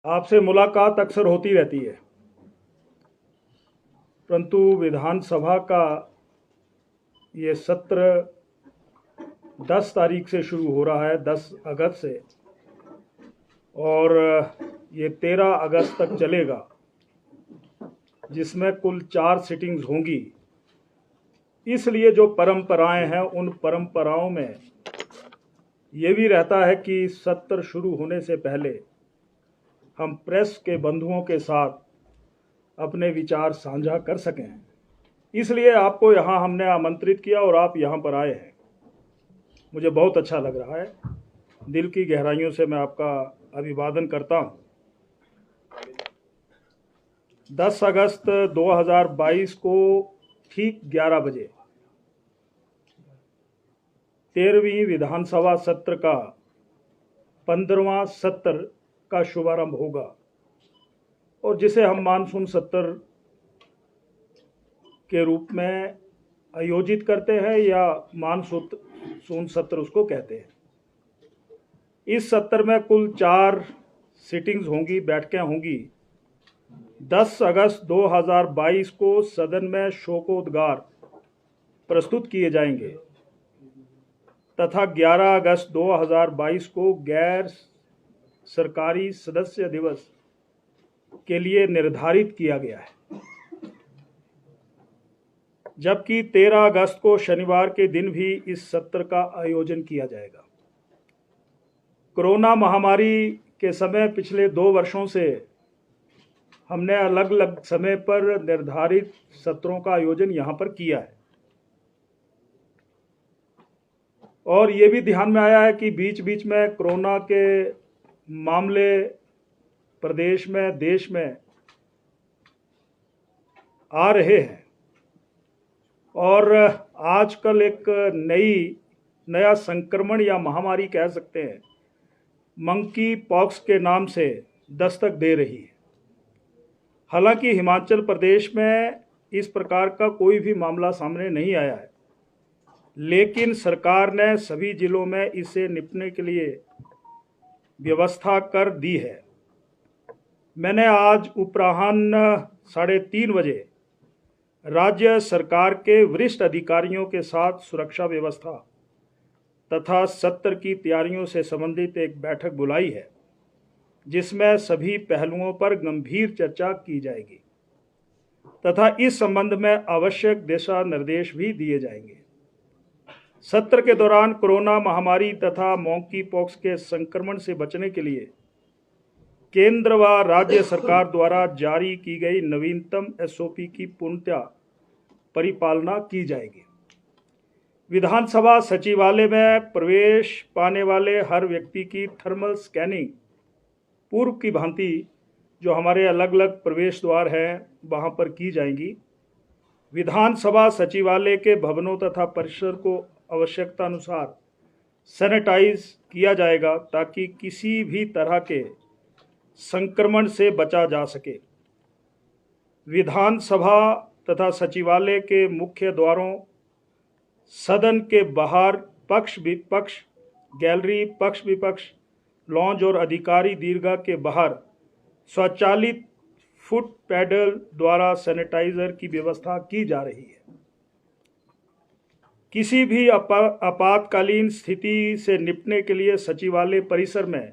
आपसे मुलाकात अक्सर होती रहती है, परंतु विधानसभा का ये सत्र 10 तारीख से शुरू हो रहा है, 10 अगस्त से, और ये 13 अगस्त तक चलेगा, जिसमें कुल 4 सिटिंग्स होंगी। इसलिए जो परंपराएं हैं, उन परंपराओं में ये भी रहता है कि सत्र शुरू होने से पहले हम प्रेस के बंधुओं के साथ अपने विचार साझा कर सकें। इसलिए आपको यहाँ हमने आमंत्रित किया और आप यहाँ पर आए हैं। मुझे बहुत अच्छा लग रहा है। दिल की गहराइयों से मैं आपका अभिवादन करता हूँ। 10 अगस्त 2022 को ठीक 11 बजे 13वीं विधानसभा सत्र का 15वां सत्र का शुभारंभ होगा, और जिसे हम मानसून सत्र के रूप में आयोजित करते हैं या मानसून सत्र उसको कहते हैं। इस सत्र में कुल 4 सिटिंग्स होंगी, बैठकें होंगी। 10 अगस्त 2022 को सदन में शोकोद्गार प्रस्तुत किए जाएंगे तथा 11 अगस्त 2022 को गैर सरकारी सदस्य दिवस के लिए निर्धारित किया गया है, जबकि 13 अगस्त को शनिवार के दिन भी इस सत्र का आयोजन किया जाएगा। कोरोना महामारी के समय पिछले 2 वर्षों से हमने अलग अलग समय पर निर्धारित सत्रों का आयोजन यहाँ पर किया है, और ये भी ध्यान में आया है कि बीच बीच में कोरोना के मामले प्रदेश में, देश में आ रहे हैं, और आजकल एक नया संक्रमण या महामारी कह सकते हैं, मंकी पॉक्स के नाम से दस्तक दे रही है। हालांकि हिमाचल प्रदेश में इस प्रकार का कोई भी मामला सामने नहीं आया है, लेकिन सरकार ने सभी जिलों में इससे निपटने के लिए व्यवस्था कर दी है। मैंने आज अपराह्न 3:30 बजे राज्य सरकार के वरिष्ठ अधिकारियों के साथ सुरक्षा व्यवस्था तथा सत्र की तैयारियों से संबंधित एक बैठक बुलाई है, जिसमें सभी पहलुओं पर गंभीर चर्चा की जाएगी तथा इस संबंध में आवश्यक दिशा निर्देश भी दिए जाएंगे। सत्र के दौरान कोरोना महामारी तथा मंकी पॉक्स के संक्रमण से बचने के लिए केंद्र व राज्य सरकार द्वारा जारी की गई नवीनतम एसओपी की पूर्णतः परिपालना की जाएगी। विधानसभा सचिवालय में प्रवेश पाने वाले हर व्यक्ति की थर्मल स्कैनिंग पूर्व की भांति जो हमारे अलग अलग प्रवेश द्वार हैं वहां पर की जाएंगी। विधानसभा सचिवालय के भवनों तथा परिसर को आवश्यकता अनुसार सैनिटाइज किया जाएगा ताकि किसी भी तरह के संक्रमण से बचा जा सके। विधानसभा तथा सचिवालय के मुख्य द्वारों, सदन के बाहर पक्ष विपक्ष, गैलरी, पक्ष विपक्ष, लॉन्ज और अधिकारी दीर्घा के बाहर स्वचालित फुट पैडल द्वारा सैनिटाइजर की व्यवस्था की जा रही है। किसी भी आपातकालीन स्थिति से निपटने के लिए सचिवालय परिसर में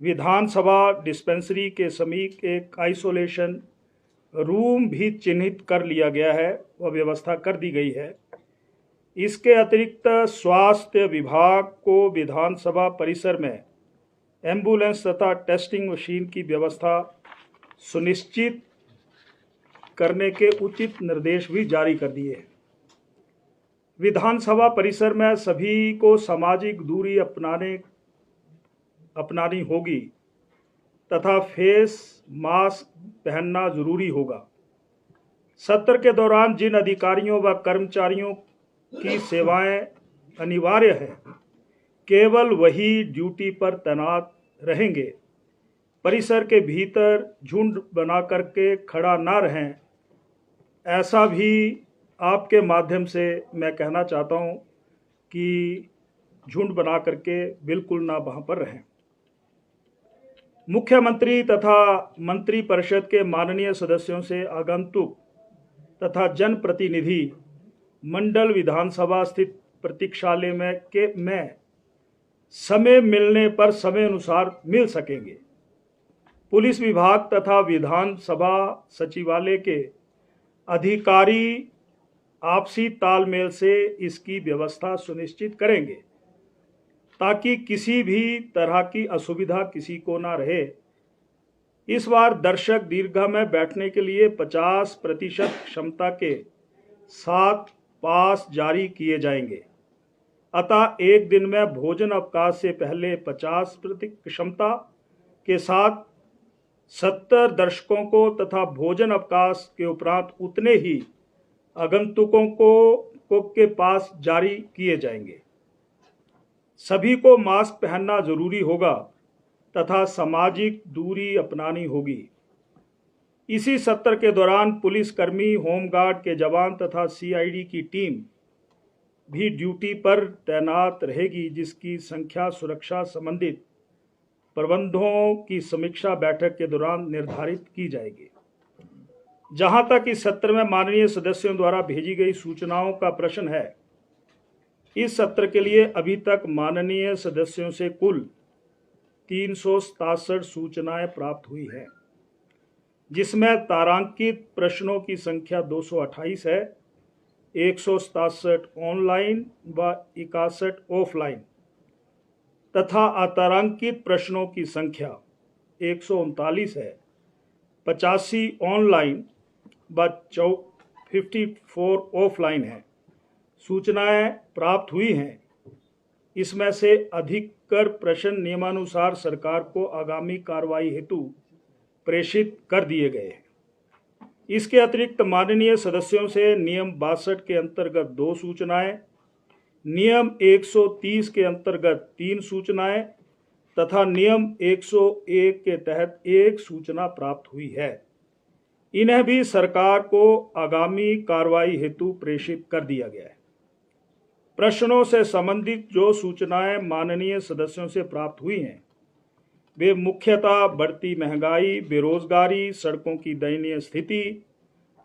विधानसभा डिस्पेंसरी के समीप एक आइसोलेशन रूम भी चिन्हित कर लिया गया है, वह व्यवस्था कर दी गई है। इसके अतिरिक्त स्वास्थ्य विभाग को विधानसभा परिसर में एम्बुलेंस तथा टेस्टिंग मशीन की व्यवस्था सुनिश्चित करने के उचित निर्देश भी जारी कर दिए हैं। विधानसभा परिसर में सभी को सामाजिक दूरी अपनानी होगी तथा फेस मास्क पहनना जरूरी होगा। सत्र के दौरान जिन अधिकारियों व कर्मचारियों की सेवाएं अनिवार्य है, केवल वही ड्यूटी पर तैनात रहेंगे। परिसर के भीतर झुंड बना करके खड़ा ना रहें, ऐसा भी आपके माध्यम से मैं कहना चाहता हूं कि झुंड बना करके बिल्कुल ना वहाँ पर रहें। मुख्यमंत्री तथा मंत्रिपरिषद के माननीय सदस्यों से आगंतुक तथा जनप्रतिनिधि मंडल विधानसभा स्थित प्रतीक्षालय में समय मिलने पर समय अनुसार मिल सकेंगे। पुलिस विभाग तथा विधानसभा सचिवालय के अधिकारी आपसी तालमेल से इसकी व्यवस्था सुनिश्चित करेंगे ताकि किसी भी तरह की असुविधा किसी को ना रहे। इस बार दर्शक दीर्घा में बैठने के लिए 50% क्षमता के साथ पास जारी किए जाएंगे। अतः एक दिन में भोजन अवकाश से पहले 50% क्षमता के साथ 70 दर्शकों को तथा भोजन अवकाश के उपरांत उतने ही आगंतुकों को के पास जारी किए जाएंगे। सभी को मास्क पहनना जरूरी होगा तथा सामाजिक दूरी अपनानी होगी। इसी सत्र के दौरान पुलिसकर्मी, होमगार्ड के जवान तथा सीआईडी की टीम भी ड्यूटी पर तैनात रहेगी, जिसकी संख्या सुरक्षा संबंधित प्रबंधों की समीक्षा बैठक के दौरान निर्धारित की जाएगी। जहां तक इस सत्र में माननीय सदस्यों द्वारा भेजी गई सूचनाओं का प्रश्न है, इस सत्र के लिए अभी तक माननीय सदस्यों से कुल 367 सूचनाएं प्राप्त हुई है, जिसमें तारांकित प्रश्नों की संख्या 228 है, 167 ऑनलाइन व 61 ऑफलाइन तथा अतारांकित प्रश्नों की संख्या 139 है, 85 ऑनलाइन व 54 ऑफलाइन है। सूचनाएं प्राप्त हुई हैं। इसमें से अधिकतर प्रश्न नियमानुसार सरकार को आगामी कार्रवाई हेतु प्रेषित कर दिए गए हैं। इसके अतिरिक्त माननीय सदस्यों से नियम 62 के अंतर्गत 2 सूचनाएं, नियम 130 के अंतर्गत 3 सूचनाएं तथा नियम 101 के तहत 1 सूचना प्राप्त हुई है। इन्हें भी सरकार को आगामी कार्रवाई हेतु प्रेषित कर दिया गया है। प्रश्नों से संबंधित जो सूचनाएं माननीय सदस्यों से प्राप्त हुई हैं, वे मुख्यतः बढ़ती महंगाई, बेरोजगारी, सड़कों की दयनीय स्थिति,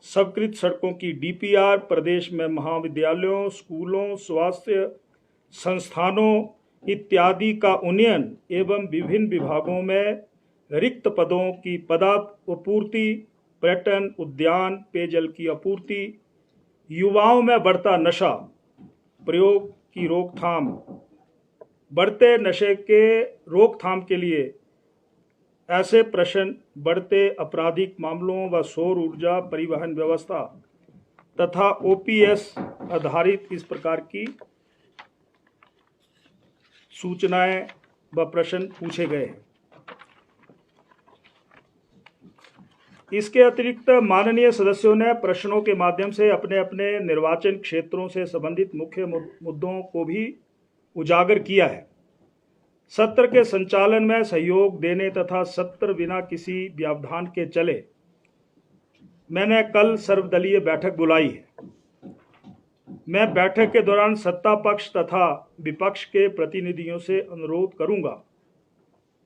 स्वीकृत सड़कों की डीपीआर, प्रदेश में महाविद्यालयों, स्कूलों, स्वास्थ्य संस्थानों इत्यादि का उन्नयन एवं विभिन्न विभागों में रिक्त पदों की पदापूर्ति, पर्यटन, उद्यान, पेयजल की आपूर्ति, युवाओं में बढ़ता नशा प्रयोग की रोकथाम, बढ़ते नशे के रोकथाम के लिए ऐसे प्रश्न, बढ़ते आपराधिक मामलों व सौर ऊर्जा परिवहन व्यवस्था तथा ओपीएस आधारित इस प्रकार की सूचनाएं व प्रश्न पूछे गए हैं। इसके अतिरिक्त माननीय सदस्यों ने प्रश्नों के माध्यम से अपने अपने निर्वाचन क्षेत्रों से संबंधित मुख्य मुद्दों को भी उजागर किया है। सत्र के संचालन में सहयोग देने तथा सत्र बिना किसी व्यवधान के चले, मैंने कल सर्वदलीय बैठक बुलाई है। मैं बैठक के दौरान सत्ता पक्ष तथा विपक्ष के प्रतिनिधियों से अनुरोध करूंगा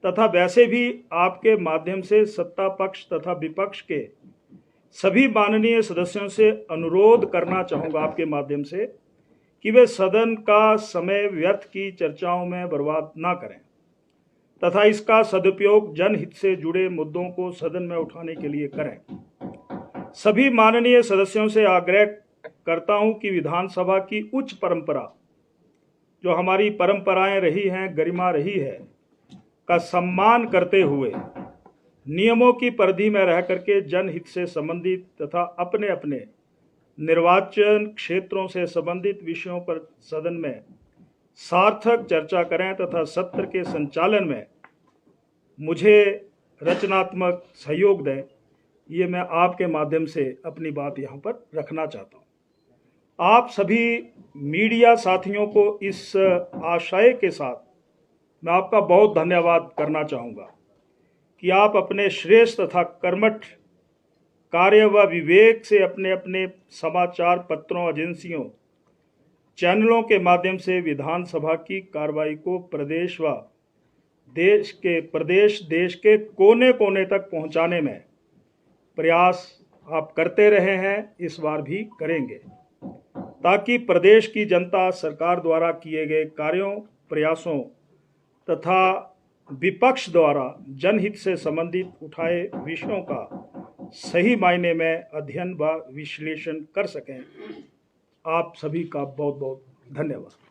तथा वैसे भी आपके माध्यम से सत्ता पक्ष तथा विपक्ष के सभी माननीय सदस्यों से अनुरोध करना चाहूँगा आपके माध्यम से कि वे सदन का समय व्यर्थ की चर्चाओं में बर्बाद ना करें तथा इसका सदुपयोग जनहित से जुड़े मुद्दों को सदन में उठाने के लिए करें। सभी माननीय सदस्यों से आग्रह करता हूं कि विधानसभा की उच्च परंपरा, जो हमारी परंपराएं रही हैं, गरिमा रही है, का सम्मान करते हुए नियमों की परिधि में रह करके जनहित से संबंधित तथा अपने अपने निर्वाचन क्षेत्रों से संबंधित विषयों पर सदन में सार्थक चर्चा करें तथा सत्र के संचालन में मुझे रचनात्मक सहयोग दें। ये मैं आपके माध्यम से अपनी बात यहाँ पर रखना चाहता हूँ। आप सभी मीडिया साथियों को इस आशय के साथ मैं आपका बहुत धन्यवाद करना चाहूँगा कि आप अपने श्रेष्ठ तथा कर्मठ कार्य व विवेक से अपने अपने समाचार पत्रों, एजेंसियों, चैनलों के माध्यम से विधानसभा की कार्रवाई को प्रदेश व प्रदेश देश के कोने कोने तक पहुंचाने में प्रयास आप करते रहे हैं, इस बार भी करेंगे, ताकि प्रदेश की जनता सरकार द्वारा किए गए कार्यों, प्रयासों तथा विपक्ष द्वारा जनहित से संबंधित उठाए विषयों का सही मायने में अध्ययन व विश्लेषण कर सकें। आप सभी का बहुत बहुत धन्यवाद।